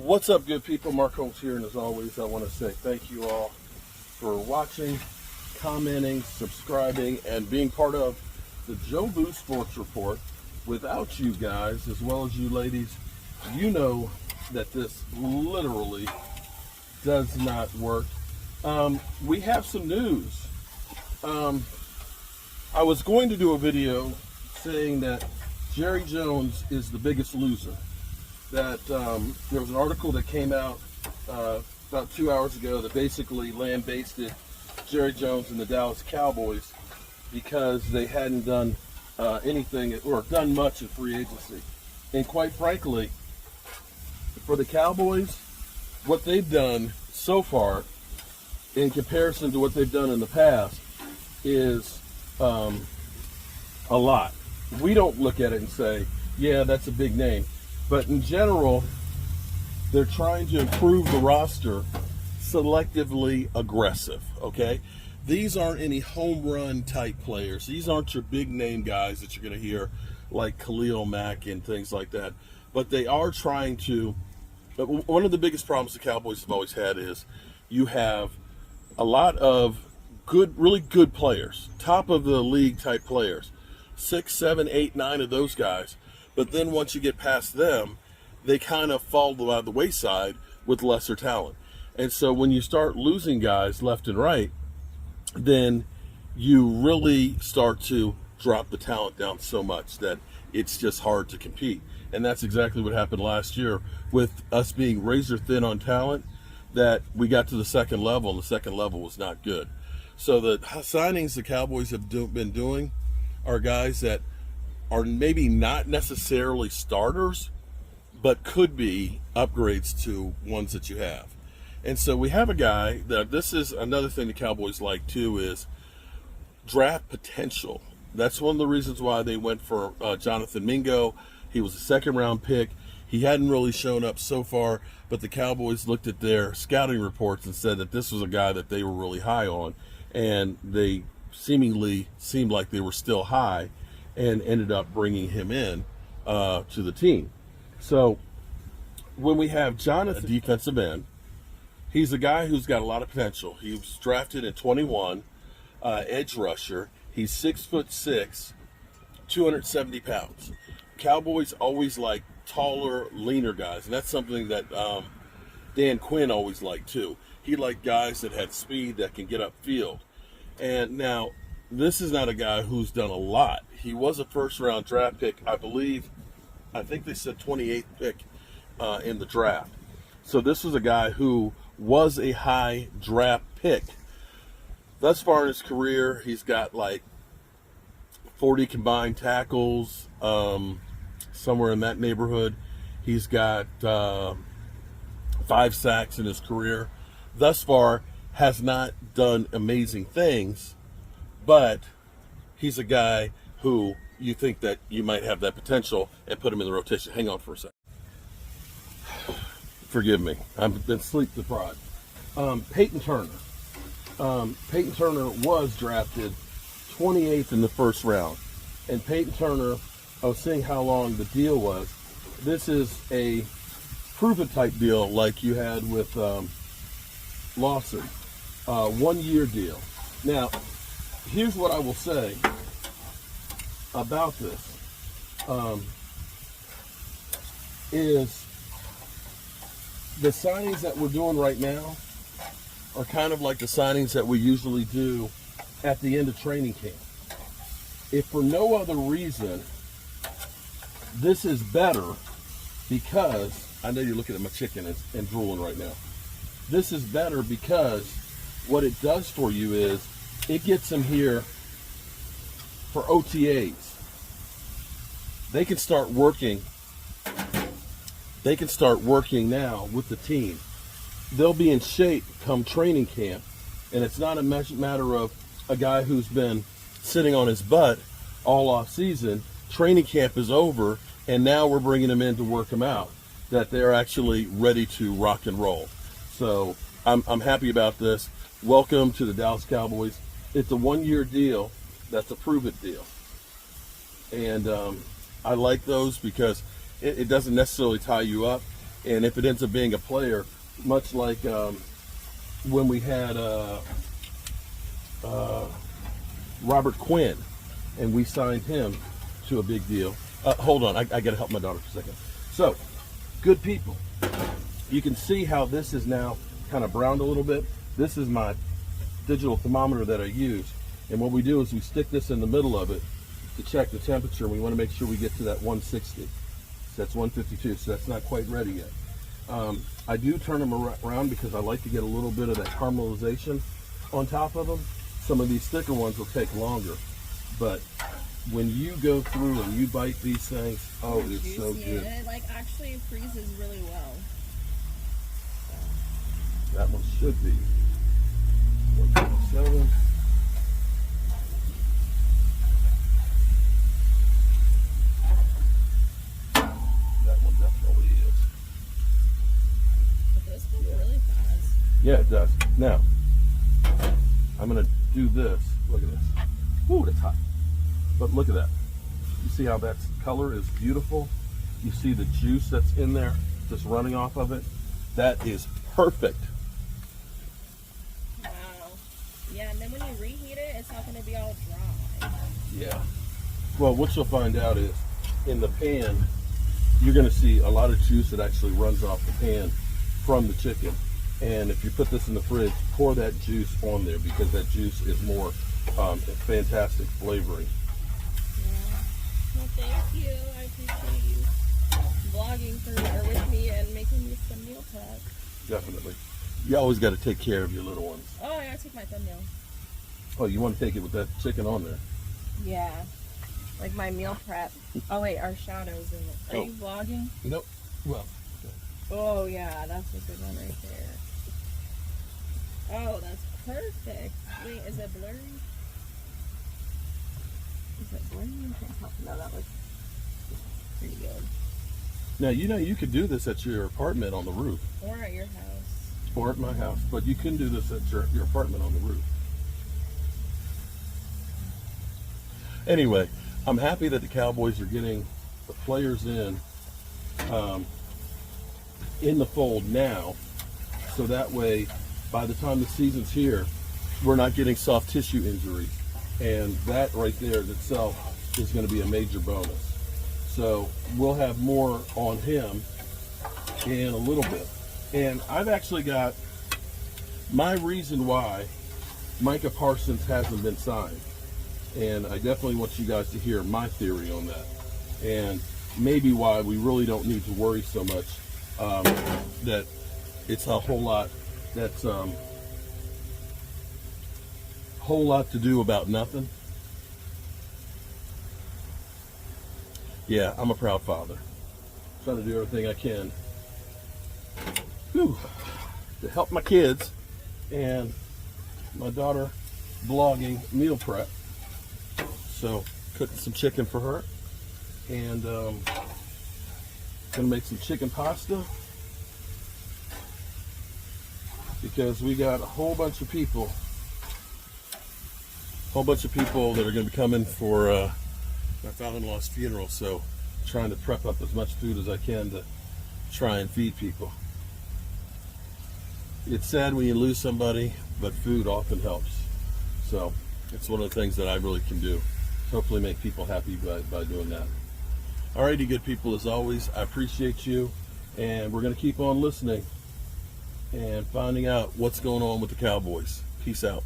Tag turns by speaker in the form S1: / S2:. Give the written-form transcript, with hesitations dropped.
S1: What's up, good people? Mark Holmes here, and as always, I want to say thank you all for watching, commenting, subscribing, and being part of the Joe Boo Sports Report. Without you guys, as well as you ladies, you know that this literally does not work. We have some news. I was going to do a video saying that Jerry Jones is the biggest loser. That there was an article that came out about 2 hours ago that basically lambasted Jerry Jones and the Dallas Cowboys because they hadn't done anything or done much in free agency. And quite frankly, for the Cowboys, what they've done so far in comparison to what they've done in the past is a lot. We don't look at it and say, yeah, that's a big name. But in general, they're trying to improve the roster, selectively aggressive, okay? These aren't any home run type players. These aren't your big name guys that you're going to hear like Khalil Mack and things like that. But they are trying to, one of the biggest problems the Cowboys have always had is you have a lot of good, really good players, top of the league type players, 6, 7, 8, 9 of those guys. But then once you get past them, they kind of fall by the wayside with lesser talent. And so when you start losing guys left and right, then you really start to drop the talent down so much that it's just hard to compete. And that's exactly what happened last year with us being razor thin on talent, that we got to the second level, and the second level was not good. So the signings the Cowboys have been doing are guys that are maybe not necessarily starters, but could be upgrades to ones that you have. And so we have a guy that, this is another thing the Cowboys like too, is draft potential. That's one of the reasons why they went for Jonathan Mingo. He was a second round pick. He hadn't really shown up so far, but the Cowboys looked at their scouting reports and said that this was a guy that they were really high on, and they seemingly seemed like they were still high and ended up bringing him in to the team. So when we have Jonathan, defensive end, he's a guy who's got a lot of potential. He was drafted in 21, edge rusher. He's 6'6", 270 pounds. Cowboys always like taller, leaner guys, and that's something that Dan Quinn always liked too. He liked guys that had speed, that can get upfield. And now, this is not a guy who's done a lot. He was a first-round draft pick, I think they said 28th pick in the draft. So this was a guy who was a high draft pick. Thus far in his career, he's got like 40 combined tackles, somewhere in that neighborhood. He's got 5 sacks in his career. Thus far, has not done amazing things, but he's a guy who you think that you might have that potential and put him in the rotation. Hang on for a second. Forgive me. I've been sleep deprived. Peyton Turner. Peyton Turner was drafted 28th in the first round. And Peyton Turner, I was seeing how long the deal was. This is a prove-it type deal like you had with Lawson. 1-year deal. Now, here's what I will say about this, is the signings that we're doing right now are kind of like the signings that we usually do at the end of training camp. If for no other reason, this is better because, I know you're looking at my chicken and drooling right now. This is better because what it does for you is it gets them here for OTAs. They can start working. They can start working now with the team. They'll be in shape come training camp, and it's not a matter of a guy who's been sitting on his butt all off season. Training camp is over, and now we're bringing them in to work them out, that they're actually ready to rock and roll. So I'm happy about this. Welcome to the Dallas Cowboys. It's a 1-year deal. That's a prove-it deal. And I like those because it doesn't necessarily tie you up. And if it ends up being a player, much like when we had Robert Quinn, and we signed him to a big deal. Hold on, I got to help my daughter for a second. So, good people, you can see how this is now kind of browned a little bit. This is my digital thermometer that I use, and what we do is we stick this in the middle of it to check the temperature. We want to make sure we get to that 160. So that's 152, so that's not quite ready yet. I do turn them around because I like to get a little bit of that caramelization on top of them. Some of these thicker ones will take longer, but when you go through and you bite these things, oh, it's juicy, so good.
S2: And it like actually freezes really well.
S1: That one should be 127. That one definitely is.
S2: But this goes really fast.
S1: Yeah, it does. Now, I'm going to do this. Look at this. Ooh, that's hot. But look at that. You see how that color is beautiful? You see the juice that's in there just running off of it? That is perfect.
S2: Wow. Yeah, and then when you reheat it, it's not going to be all dry.
S1: Yeah. Well, what you'll find out is in the pan, you're going to see a lot of juice that actually runs off the pan from the chicken. And if you put this in the fridge, pour that juice on there because that juice is more fantastic flavoring.
S2: Well, thank you. I appreciate you vlogging with me and making me some meal prep.
S1: Definitely. You always got to take care of your little ones.
S2: Oh, I gotta take my thumbnail.
S1: Oh, you want to take it with that chicken on there?
S2: Yeah. Like my meal prep. Oh, wait, our shadows in it. Are you vlogging?
S1: Nope. Well.
S2: Oh, yeah, that's a good one right there. Oh, that's perfect. Wait, is it blurry? Is it blurry? I can't tell. No, that looks pretty good.
S1: Now, you could do this at your apartment on the roof.
S2: Or at your house.
S1: Or at my house. But you can do this at your apartment on the roof. Anyway, I'm happy that the Cowboys are getting the players in the fold now. So that way, by the time the season's here, we're not getting soft tissue injuries. And that right there itself is going to be a major bonus. So we'll have more on him in a little bit. And I've actually got my reason why Micah Parsons hasn't been signed. And I definitely want you guys to hear my theory on that. And maybe why we really don't need to worry so much that it's a whole lot that's whole lot to do about nothing. Yeah, I'm a proud father. Trying to do everything I can to help my kids and my daughter blogging meal prep. So cooking some chicken for her and gonna make some chicken pasta because we got a whole bunch of people that are going to be coming for my father-in-law's funeral, so trying to prep up as much food as I can to try and feed people. It's sad when you lose somebody, but food often helps. So it's one of the things that I really can do. Hopefully make people happy by doing that. Alrighty, good people, as always, I appreciate you, and we're going to keep on listening and finding out what's going on with the Cowboys. Peace out.